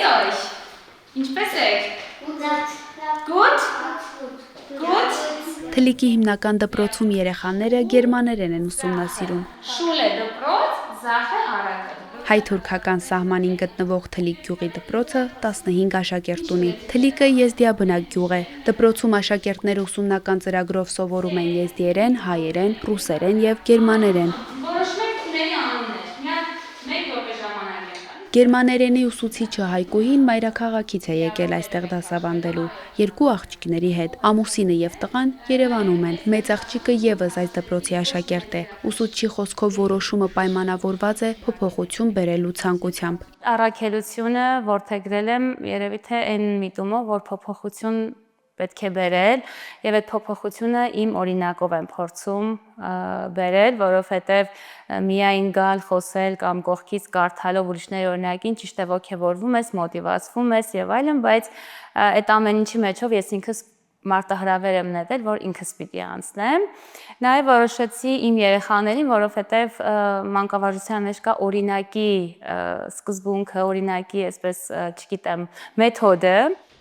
euch? Ինչպես եք? Gut? Gut? Թլիկի հիմնական դպրոցում երեխաները գերմաներեն են ուսումնասիրում։ Schule դպրոց, Sache Araka։ Հայ-թուրքական սահմանին գտնվող Թլիկ գյուղի դպրոցը 15 աշակերտ ունի։ Թլիկը եզդիաբնակ գյուղ է։ Դպրոցում աշակերտները ուսումնական ծրագրով սովորում են եզդիերեն, հայերեն, ռուսերեն եւ գերմաներեն։ Որոշում եք թիմերի անուններ։ Մեկ րոպե ժամանակ է։ Գերմաներենի ուսուցիչը Հայկուհին մայրաքաղաքից է եկել այստեղ դասավանդելու 2 աղջիկների հետ։ Ամուսինը եւ տղան Երևանում են։ Մեծ աղջիկը եւս այս դպրոցի աշակերտ է։ Ուսուցչի խոսքով որոշումը պայմանավորված է փոփոխություն բերելու ցանկությամբ։ Առաքելությունը որդեգրել եմ երևի թե այն միտումով, որ փոփոխություն պետք է բերել եւ այդ փոփոխությունը իմ օրինակով եմ փորձում բերել, որովհետեւ միայն գալ խոսել կամ կողքից կարդալով ուրիշների օրինակին ճիշտ է ոգևորվում ես, մոտիվացվում ես եւ այլն, բայց այդ ամեն ինչի մեջով ես ինքս մարտահրավեր եմ նետել, որ ինքս պիտի անցնեմ։ Նաև որոշեցի իմ երեխաներին, որովհետև մանկավարժության մեջ կա օրինակի սկզբունքը, օրինակի, այսպես, չգիտեմ, մեթոդը։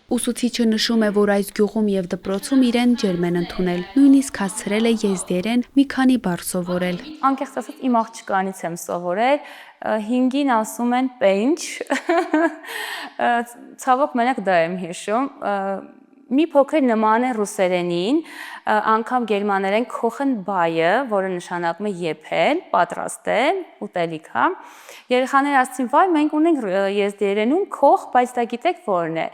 Ուսուցիչը նշում է, որ այս գյուղում եւ դպրոցում իրեն ջերմ են ընդունել, նույնիսկ հասցրել է եզդիերեն մի քանի բառ սովորել։ Անկեղծ ասած, իմ աղջկանից եմ սովորել, 5-ին ասում են պենչ, ցավոք մենակ դա եմ հիշում, մի փոքր նման է ռուսերենին, անգամ գերմաներեն kochen բայը, որը նշանակում է եփել, պատրաստել, ուտելիք, հա։ Երեխաները ասացին, վայ, մենք ունենք եզդիերենում koch, բայց դա գիտեք որն է։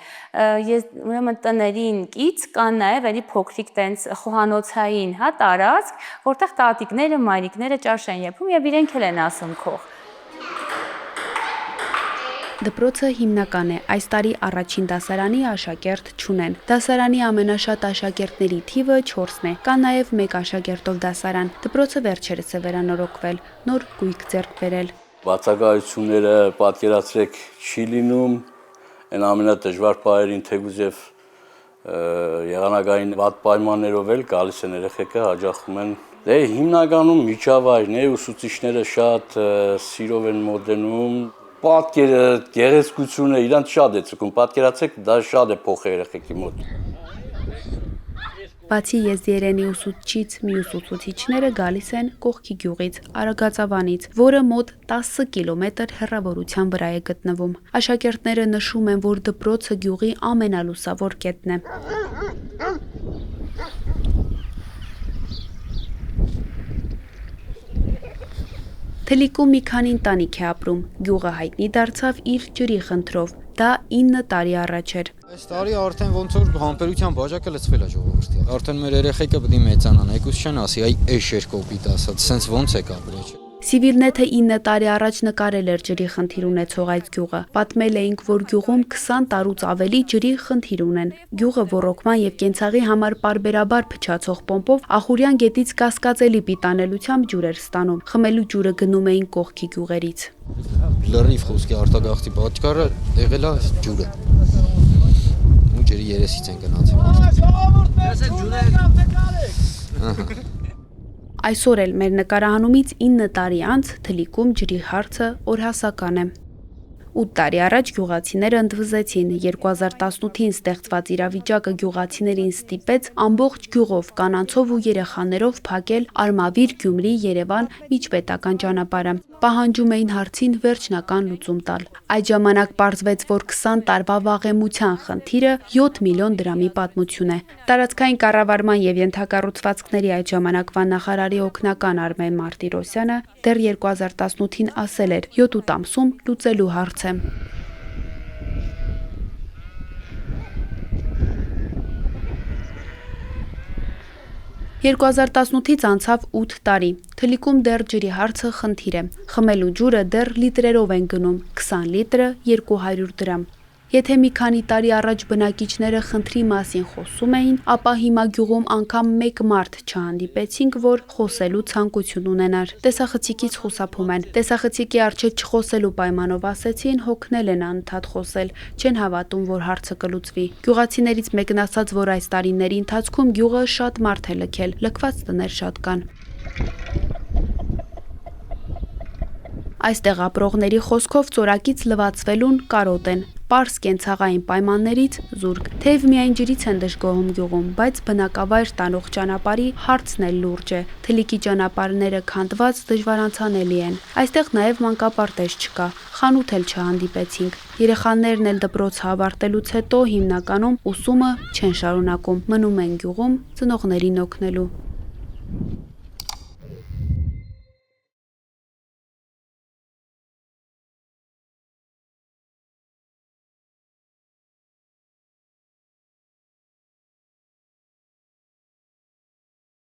Ուրեմն տներին կից կան նաև էլի փոքրիկ տենց խոհանոցային, հա, տարածք, որտեղ տատիկները, մայրիկները ճաշ են եփում եւ իրենք էլ են ասում koch։ Դպրոցը հիմնական է, այս տարի առաջին դասարանի աշակերտ չունեն։ Դասարանի ամենաշատ աշակերտների թիվը 4-ն է, կա նաև 1 աշակերտով դասարան։ Դպրոցը վերջերս է վերանորոգվել, նոր գույք ձեռք բերել։ Բացակայությունները պատկերացրեք չի լինում, այն ամենադժվար պահերին թեկուզ եւ եղանակային վատ պայմաններով էլ գալիս են երեխեքը, հաջողվում են։ Դե հիմնականում միջավայրն է, ուսուցիչները շատ սիրով են մոտենում։ Պատկերը, գեղեցկությունը իրանց շատ է ցկում, պատկերացեք, դա շատ է փոխել երեխեքի մոտ։ Բացի եզդիերենի ուսուցչից, մյուս ուսուցիչները գալիս են կողքի գյուղից, Արագածավանից, որը մոտ 10 կիլոմետր հեռավորության վրա է գտնվում։ Աշակերտները նշում են, որ դպրոցը գյուղի ամենալուսավոր կետն է։ Թլիկում մի քանի ընտանիք է ապրում, գյուղը հայտնի դարձավ իր ջրի խնդրով, դա 9 տարի առաջ էր։ Այս տարի արդեն ոնց որ համբերության բաժակը լցվել է ժողովրդի։ Արդեն մեր երեխեքը պետք է մեծանան, եկուս չեն ասի, այ էշ էր կոպիտ ասած, սենց ոնց է կապրել։ Սիվիլնեթը 9 տարի առաջ նկարել էր ջրի խնդիր ունեցող այդ գյուղը։ Պատմել էինք, որ գյուղում 20 տարուց ավելի ջրի խնդիր ունեն։ Գյուղը ոռոգման եւ կենցաղի համար պարբերաբար փչացող պոմպով Ախուրյան գետից կասկածելի պիտանելությամբ ջուր էր ստանում։ Խմելու ջուրը գնում էին կողքի գյուղերից։ Լրիվ խոսքի արտագաղթի պատճառը եղել է ջուրը։ Ու ջրի երեսից են գնացել։ Այսօր էլ մեր նկարահանումից 9 տարի անց Թլիկում ջրի հարցը օրհասական է։ 8 տարի առաջ գյուղացիները ընդվզեցին, 2018-ին ստեղծված իրավիճակը գյուղացիներին ստիպեց ամբողջ գյուղով կանանցով ու երեխաներով փակել Արմավիր-Գյումրի-Երևան միջպետական ճանապարհը։ Պահանջում էին հարցին վերջնական լուծում տալ։ Այդ ժամանակ պարզվեց, որ 20 տարվա վաղեմության խնդիրը 7 միլիոն դրամի պատմություն է։ Տարածքային կառավարման եւ ենթակառուցվածքների այդ ժամանակվա նախարարի օգնական Արմեն Մարտիրոսյանը դեռ 2018-ին ասել էր 7 ամսում լուծելու հարց։ 2018-ից անցավ 8 տարի, Թլիկում դեռ ջրի հարցը խնդիր է, խմելու ջուրը դեռ լիտրերով են գնում, 20 լիտրը 200 դրամ։ Եթե մի քանի տարի առաջ բնակիչները խնդրի մասին խոսում էին, ապա հիմա գյուղում անգամ մեկ մարդ չհանդիպեցինք, որ խոսելու ցանկություն ունենար։ Տեսախցիկից խուսափում են։ Տեսախցիկի առջև չխոսելու պայմանով ասեցին, հոգնել են անընդհատ խոսել, չեն հավատում, որ հարցը կլուծվի։ Գյուղացիներից մեկն ասաց, որ այս տարիների ընթացքում գյուղը շատ մարդ է լքել, լքված տներ շատ կան։ Այստեղ ապրողների խոսքով ծորակից լվացվելուն կարոտ են։ պարզ կենցաղային պայմաններից զուրկ։ Թեև միայն ջրից են դժգոհում գյուղում, բայց բնակավայր տանող ճանապարհի հարցն էլ լուրջ է։ Թլիկի ճանապարհները քանդված դժվարանցանելի են։ Այստեղ նաև մանկապարտեզ չկա, խանութ էլ չհանդիպեցինք։ Երեխաներն էլ դպրոցը ավարտելուց հետո հիմնականում ուսումը չեն շարունակում, մնում են գյուղում ծնողներին օգնելու։